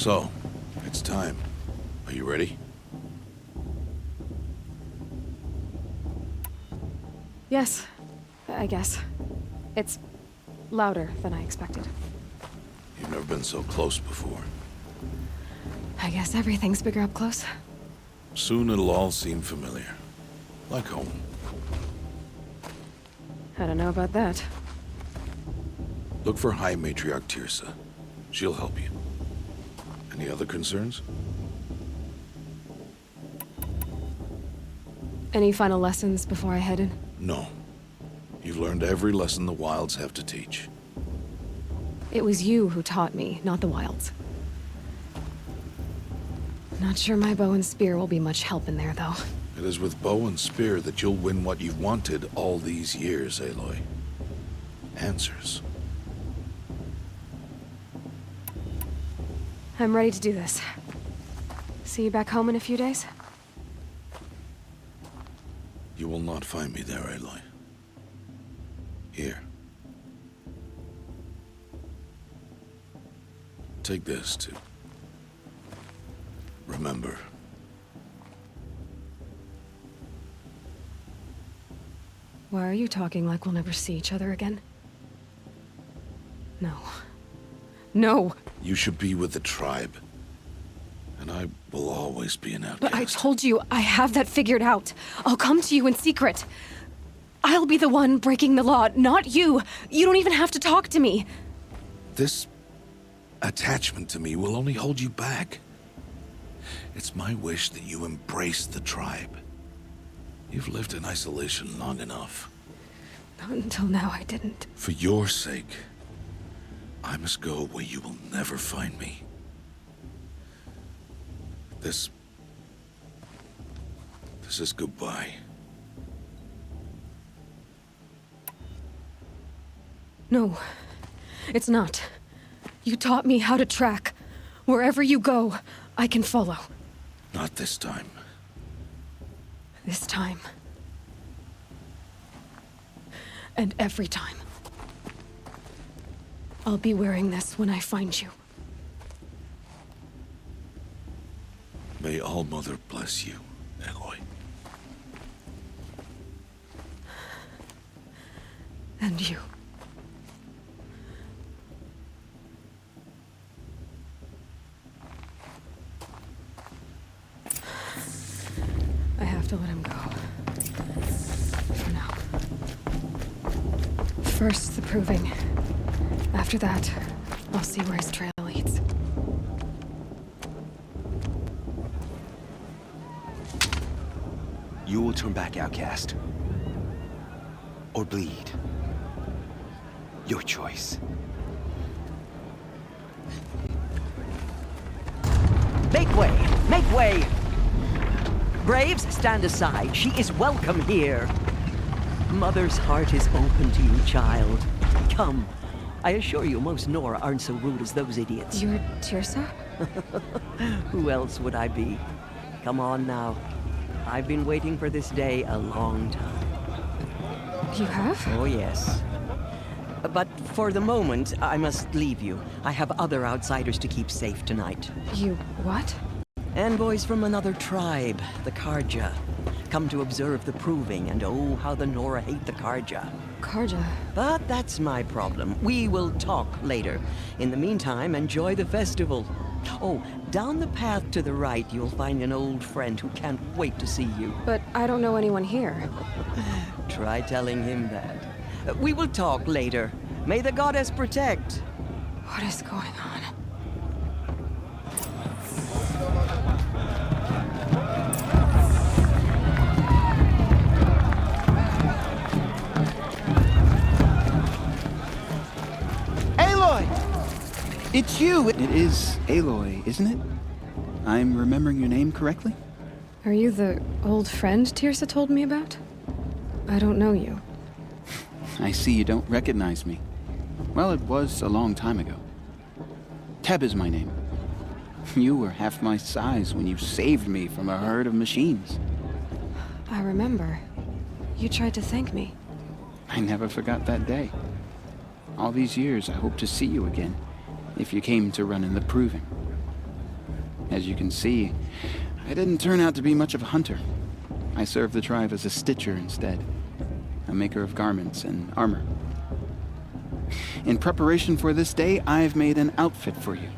So, it's time. Are you ready? Yes, I guess. It's louder than I expected. You've never been so close before. I guess everything's bigger up close. Soon it'll all seem familiar. Like home. I don't know about that. Look for High Matriarch Tirsa. She'll help you. Any other concerns? Any final lessons before I head in? No. You've learned every lesson the Wilds have to teach. It was you who taught me, not the Wilds. Not sure my bow and spear will be much help in there, though. It is with bow and spear that you'll win what you've wanted all these years, Aloy. Answers. I'm ready to do this. See you back home in a few days? You will not find me there, Aloy. Here. Take this, too. Remember. Why are you talking like we'll never see each other again? No. No! You should be with the tribe. And I will always be an outcast. But I told you, I have that figured out. I'll come to you in secret. I'll be the one breaking the law, not you. You don't even have to talk to me. This attachment to me will only hold you back. It's my wish that you embrace the tribe. You've lived in isolation long enough. Not until now, I didn't. For your sake, I must go where you will never find me. This is goodbye. No, it's not. You taught me how to track. Wherever you go, I can follow. Not this time. This time. And every time. I'll be wearing this when I find you. May All-Mother bless you, Aloy. And you. I have to let him go. For now. First, the proving. After that, I'll see where his trail leads. You will turn back, outcast. Or bleed. Your choice. Make way! Make way! Braves, stand aside. She is welcome here. Mother's heart is open to you, child. Come. I assure you, most Nora aren't so rude as those idiots. You're Tirsa? Who else would I be? Come on now. I've been waiting for this day a long time. You have? Oh, yes. But for the moment, I must leave you. I have other outsiders to keep safe tonight. You what? Envoys from another tribe, the Karja. Come to observe the proving, and oh, how the Nora hate the Karja. Karja? But that's my problem. We will talk later. In the meantime, enjoy the festival. Oh, down the path to the right, you'll find an old friend who can't wait to see you. But I don't know anyone here. Try telling him that. We will talk later. May the goddess protect. What is going on? It's you! It is Aloy, isn't it? I'm remembering your name correctly? Are you the old friend Tirsa told me about? I don't know you. I see you don't recognize me. Well, it was a long time ago. Teb is my name. You were half my size when you saved me from a herd of machines. I remember. You tried to thank me. I never forgot that day. All these years, I hope to see you again, if you came to run in the proving. As you can see, I didn't turn out to be much of a hunter. I served the tribe as a stitcher instead, a maker of garments and armor. In preparation for this day, I've made an outfit for you.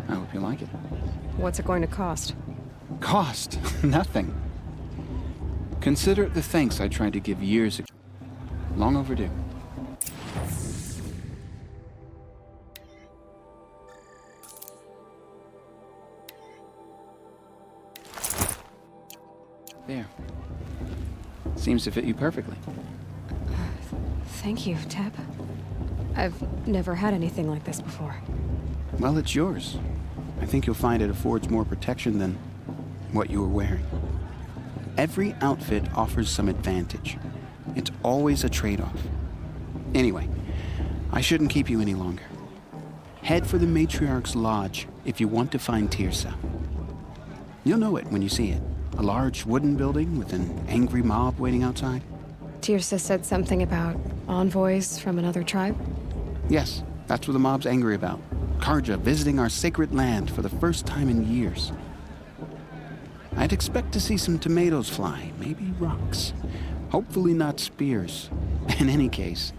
I hope you like it. What's it going to cost? Cost? Nothing. Consider it the thanks I tried to give years ago. Long overdue. There. Seems to fit you perfectly. Thank you, Teb. I've never had anything like this before. Well, it's yours. I think you'll find it affords more protection than what you were wearing. Every outfit offers some advantage. It's always a trade-off. Anyway, I shouldn't keep you any longer. Head for the Matriarch's lodge if you want to find Tirsa. You'll know it when you see it. A large wooden building with an angry mob waiting outside. Tirsa said something about envoys from another tribe? Yes, that's what the mob's angry about. Karja visiting our sacred land for the first time in years. I'd expect to see some tomatoes fly, maybe rocks. Hopefully not spears. In any case,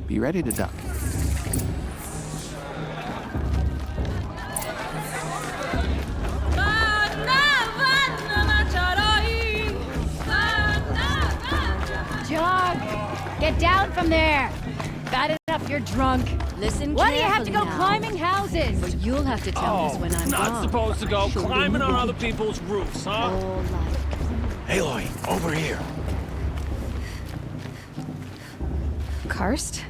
be ready to duck. Jog! Get down from there! Bad enough you're drunk. Listen Why do you have to go carefully now. climbing houses? But you'll have to tell us when I'm not wrong. supposed to go climbing on other people's roofs, huh? Whole life. Aloy, over here. Karst?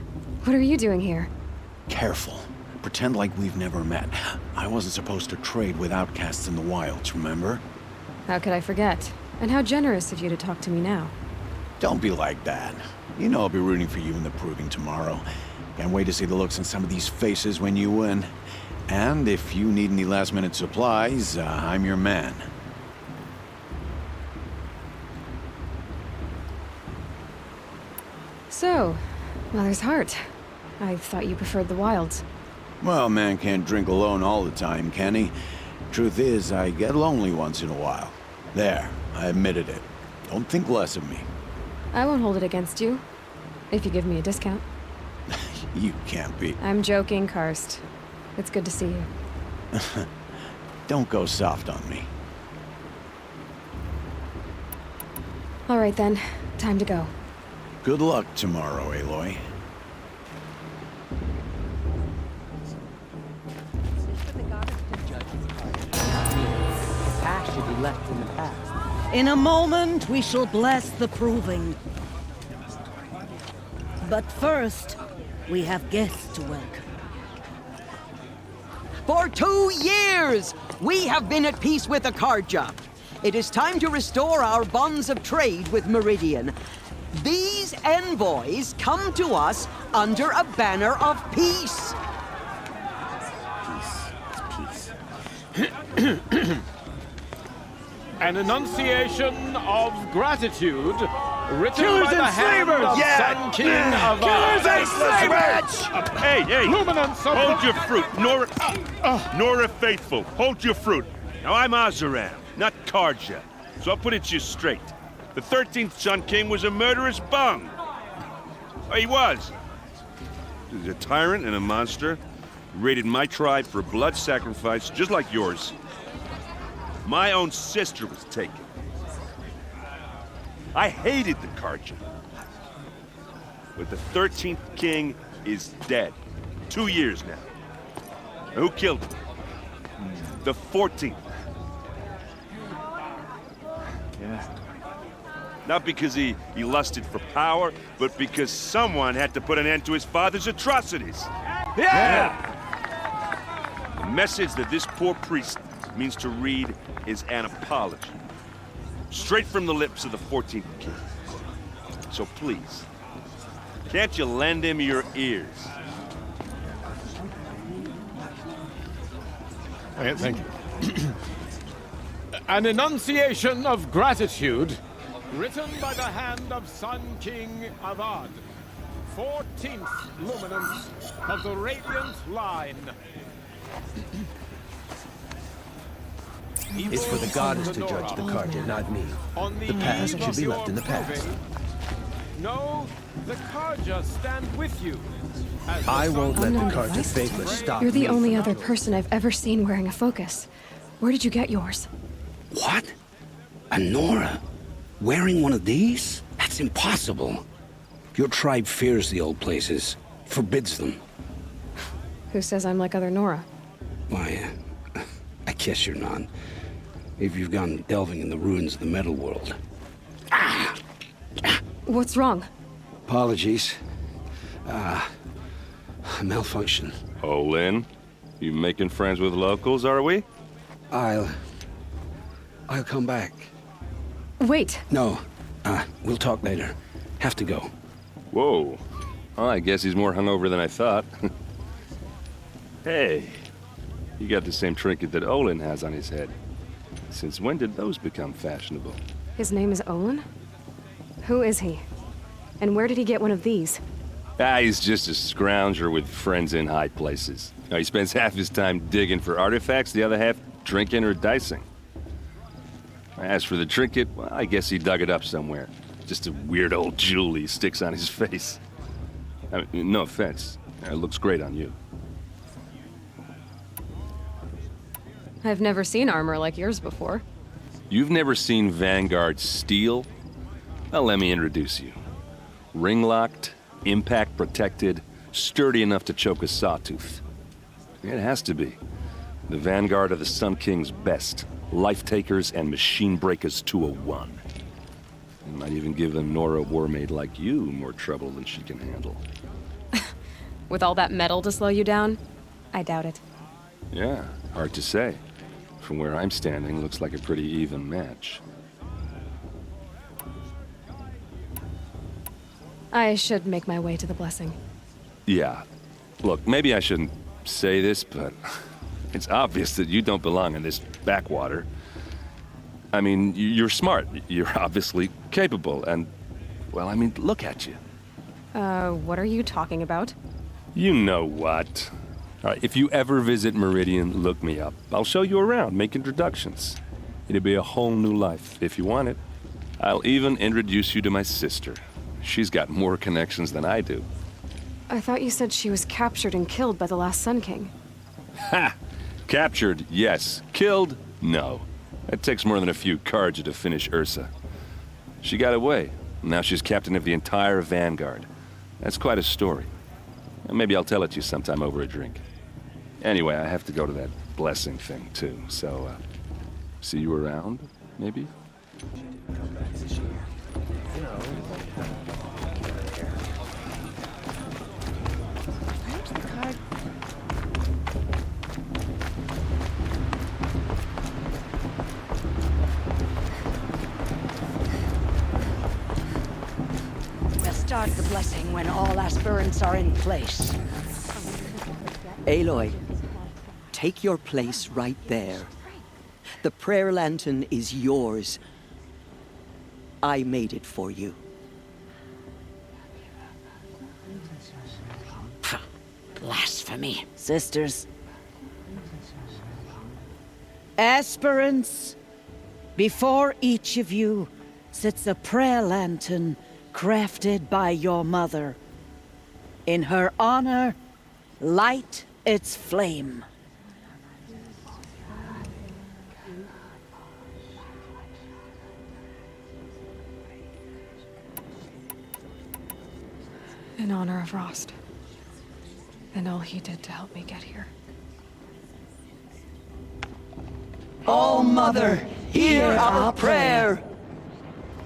What are you doing here? Careful. Pretend like we've never met. I wasn't supposed to trade with outcasts in the wilds, remember? How could I forget? And how generous of you to talk to me now. Don't be like that. You know I'll be rooting for you in the proving tomorrow. Can't wait to see the looks on some of these faces when you win. And if you need any last-minute supplies, I'm your man. So, Mother's Heart. I thought you preferred the wilds. Well, man can't drink alone all the time, can he? Truth is, I get lonely once in a while. There, I admitted it. Don't think less of me. I won't hold it against you. If you give me a discount. You can't be. I'm joking, Karst. It's good to see you. Don't go soft on me. All right then, time to go. Good luck tomorrow, Aloy. Past should be left in the past. In a moment, we shall bless the proving. But first, we have guests to welcome. For 2 years, we have been at peace with Akarja. It is time to restore our bonds of trade with Meridian. These envoys come to us under a banner of peace. An enunciation of gratitude written by the hand of Sun King of Hey, Luminance of hold your fruit. Nora Faithful, hold your fruit. Now, I'm Azaram, not Karja, so I'll put it to you straight. The 13th Sun King was a murderous bum. Oh, he was. He's a tyrant and a monster. He raided my tribe for a blood sacrifice, just like yours. My own sister was taken. I hated the Karja. But the 13th king is dead. 2 years now. Who killed him? The 14th. Yeah. Not because he lusted for power, but because someone had to put an end to his father's atrocities. Yeah! The message that this poor priest means to read is an apology. Straight from the lips of the 14th king. So please, can't you lend him your ears? Thank you. An enunciation of gratitude written by the hand of Sun King Avad, 14th luminance of the Radiant Line. It's for the goddess to judge the Carja, not me. The past should be left in the past. No, the Carja stand with you. I won't let the Unknown Carja device? faithless stop You're the me only from other following. person I've ever seen wearing a focus. Where did you get yours? What? A Nora? Wearing one of these? That's impossible. Your tribe fears the old places, forbids them. Who says I'm like other Nora? Why, I guess you're not. If you've gone delving in the ruins of the metal world. What's wrong? Apologies. Malfunction. Oh, Lynn, you making friends with locals, are we? I'll come back. Wait. No, we'll talk later. Have to go. Whoa. Well, I guess he's more hungover than I thought. Hey, you got the same trinket that Olin has on his head. Since when did those become fashionable? His name is Olin? Who is he? And where did he get one of these? He's just a scrounger with friends in high places. He spends half his time digging for artifacts, the other half drinking or dicing. As for the trinket, well, I guess he dug it up somewhere. Just a weird old jewel he sticks on his face. I mean, no offense. It looks great on you. I've never seen armor like yours before. You've never seen Vanguard steel? Well, let me introduce you. Ring-locked, impact-protected, sturdy enough to choke a sawtooth. It has to be. The Vanguard of the Sun King's best. Life-takers and machine breakers to a one. It might even give a Nora warmaid like you more trouble than she can handle. With all that metal to slow you down? I doubt it. Yeah, hard to say. From where I'm standing, looks like a pretty even match. I should make my way to the blessing. Yeah. Look, maybe I shouldn't say this, but it's obvious that you don't belong in this backwater. I mean, you're smart. You're obviously capable, and, well, I mean, look at you. What are you talking about? You know what. All right, if you ever visit Meridian, look me up. I'll show you around, make introductions. It'll be a whole new life, if you want it. I'll even introduce you to my sister. She's got more connections than I do. I thought you said she was captured and killed by the last Sun King. Ha! Captured, yes. Killed, no. It takes more than a few Carja to finish Ursa. She got away. Now she's captain of the entire Vanguard. That's quite a story. Maybe I'll tell it to you sometime over a drink. Anyway, I have to go to that blessing thing, too. So, see you around, maybe? We'll start the blessing when all aspirants are in place. Aloy, take your place right there. The prayer lantern is yours. I made it for you. Blasphemy. Sisters. Aspirants, before each of you sits a prayer lantern crafted by your mother. In her honor, light its flame. In honor of Rost. And all he did to help me get here. Oh, Mother, hear our prayer.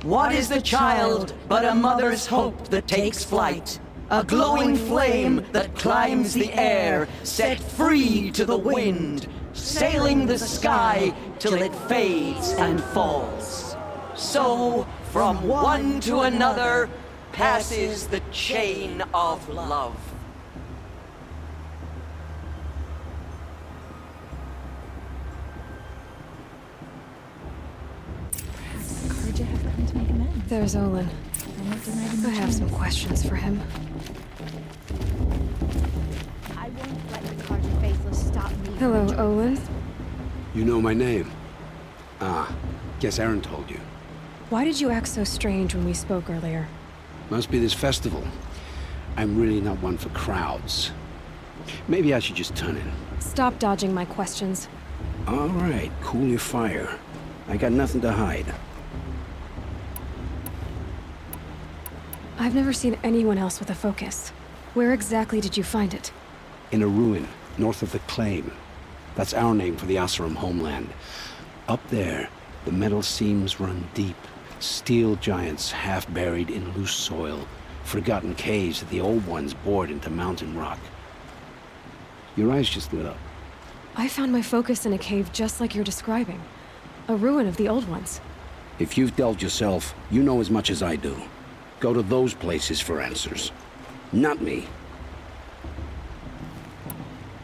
What is the child but a mother's hope that takes flight? A glowing flame that climbs the air, set free to the wind, sailing the sky till it fades and falls. So, from one to another, passes the chain of love. There's Olin. I have some questions for him. I won't let the Carja faithless stop me. Hello, Olin. You know my name? Ah, guess Aaron told you. Why did you act so strange when we spoke earlier? Must be this festival. I'm really not one for crowds. Maybe I should just turn in. Stop dodging my questions. All right, cool your fire. I got nothing to hide. I've never seen anyone else with a focus. Where exactly did you find it? In a ruin, north of the Claim. That's our name for the Oseram homeland. Up there, the metal seams run deep. Steel giants half buried in loose soil. Forgotten caves that the old ones bored into mountain rock. Your eyes just lit up. I found my focus in a cave just like you're describing. A ruin of the old ones. If you've delved yourself, you know as much as I do. Go to those places for answers. Not me.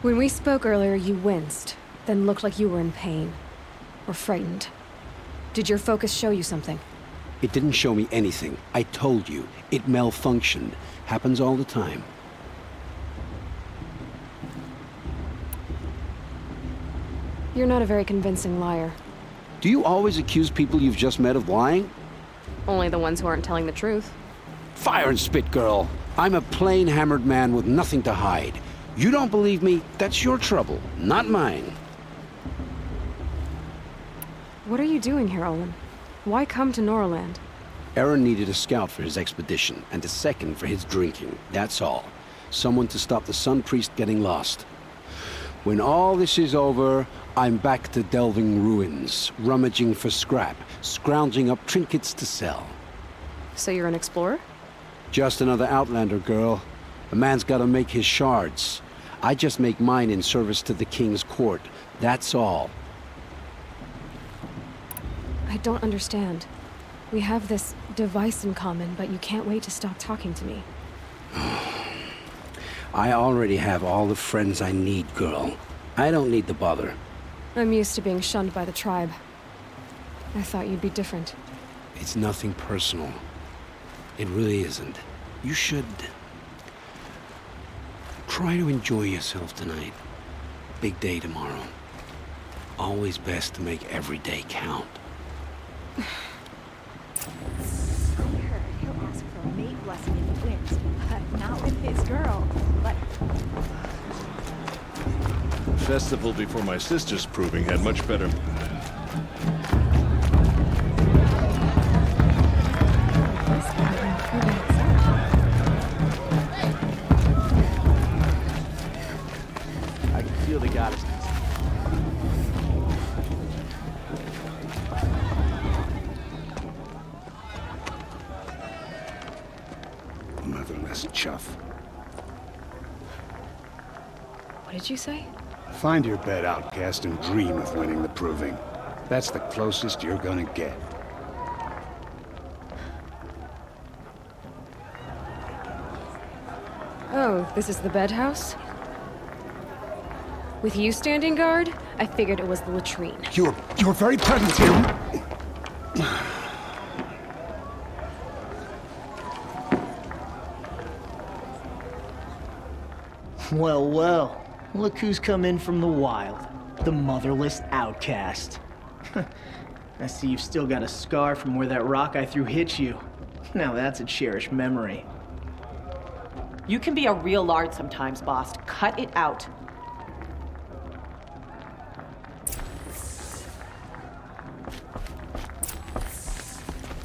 When we spoke earlier, you winced, then looked like you were in pain. Or frightened. Did your focus show you something? It didn't show me anything. I told you. It malfunctioned. Happens all the time. You're not a very convincing liar. Do you always accuse people you've just met of lying? Only the ones who aren't telling the truth. Fire and spit, girl. I'm a plain hammered man with nothing to hide. You don't believe me? That's your trouble, not mine. What are you doing here, Olin? Why come to Nora Land? Aaron needed a scout for his expedition, and a second for his drinking. That's all. Someone to stop the Sun Priest getting lost. When all this is over, I'm back to delving ruins, rummaging for scrap, scrounging up trinkets to sell. So you're an explorer? Just another Outlander, girl. A man's gotta make his shards. I just make mine in service to the King's court. That's all. I don't understand. We have this device in common, but you can't wait to stop talking to me. I already have all the friends I need, girl. I don't need the bother. I'm used to being shunned by the tribe. I thought you'd be different. It's nothing personal. It really isn't. You should try to enjoy yourself tonight. Big day tomorrow. Always best to make every day count. He'll ask for a mate blessing in the winds, but not with his girl. But The festival before my sister's proving had much better. I can feel the goddess. Motherless chuff. What did you say? Find your bed, outcast, and dream of winning the proving. That's the closest you're gonna get. Oh, this is the bedhouse? With you standing guard, I figured it was the latrine. Your very presence here. Well, well. Look who's come in from the wild. The motherless outcast. I see you've still got a scar from where that rock I threw hit you. Now that's a cherished memory. You can be a real lard sometimes, boss. Cut it out.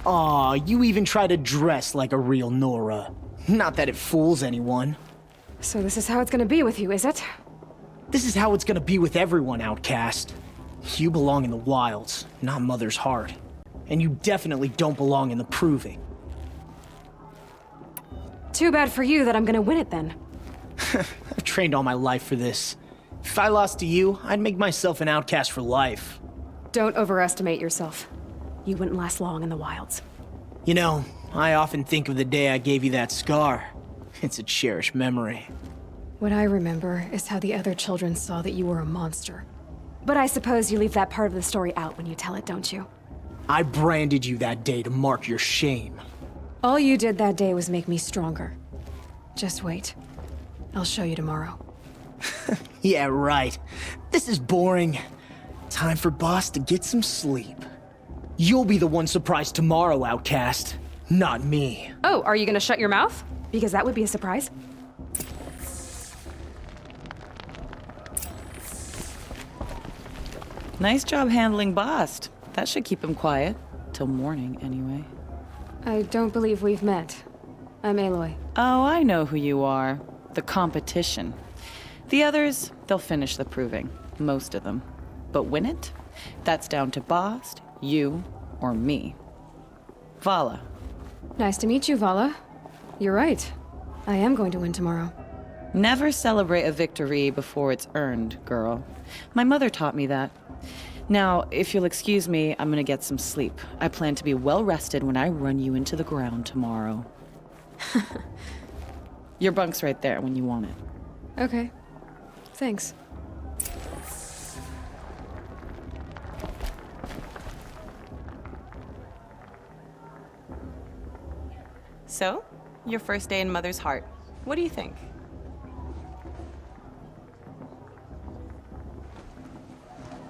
Aw, you even try to dress like a real Nora. Not that it fools anyone. So this is how it's gonna be with you, is it? This is how it's gonna be with everyone, outcast. You belong in the wilds, not Mother's heart. And you definitely don't belong in the proving. Too bad for you that I'm gonna win it then. I've trained all my life for this. If I lost to you, I'd make myself an outcast for life. Don't overestimate yourself. You wouldn't last long in the wilds. You know, I often think of the day I gave you that scar. It's a cherished memory. What I remember is how the other children saw that you were a monster. But I suppose you leave that part of the story out when you tell it, don't you? I branded you that day to mark your shame. All you did that day was make me stronger. Just wait. I'll show you tomorrow. Yeah, right. This is boring. time for Boss to get some sleep. You'll be the one surprised tomorrow, Outcast. Not me. Oh, are you gonna shut your mouth? Because that would be a surprise. Nice job handling Bast. That should keep him quiet. Till morning, anyway. I don't believe we've met. I'm Aloy. Oh, I know who you are. The competition. The others, they'll finish the proving. Most of them. But win it? That's down to Bast, you, or me. Vala. Nice to meet you, Vala. You're right. I am going to win tomorrow. Never celebrate a victory before it's earned, girl. My mother taught me that. Now, if you'll excuse me, I'm gonna get some sleep. I plan to be well rested when I run you into the ground tomorrow. Your bunk's right there when you want it. Okay. Thanks. So, your first day in Mother's Heart. What do you think?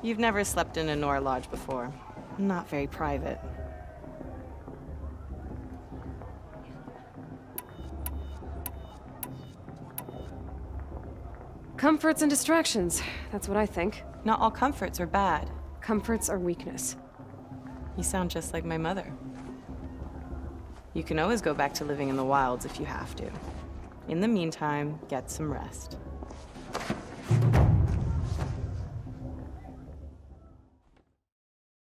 You've never slept in a Nora lodge before. Not very private. Comforts and distractions. That's what I think. Not all comforts are bad. Comforts are weakness. You sound just like my mother. You can always go back to living in the wilds if you have to. In the meantime, get some rest.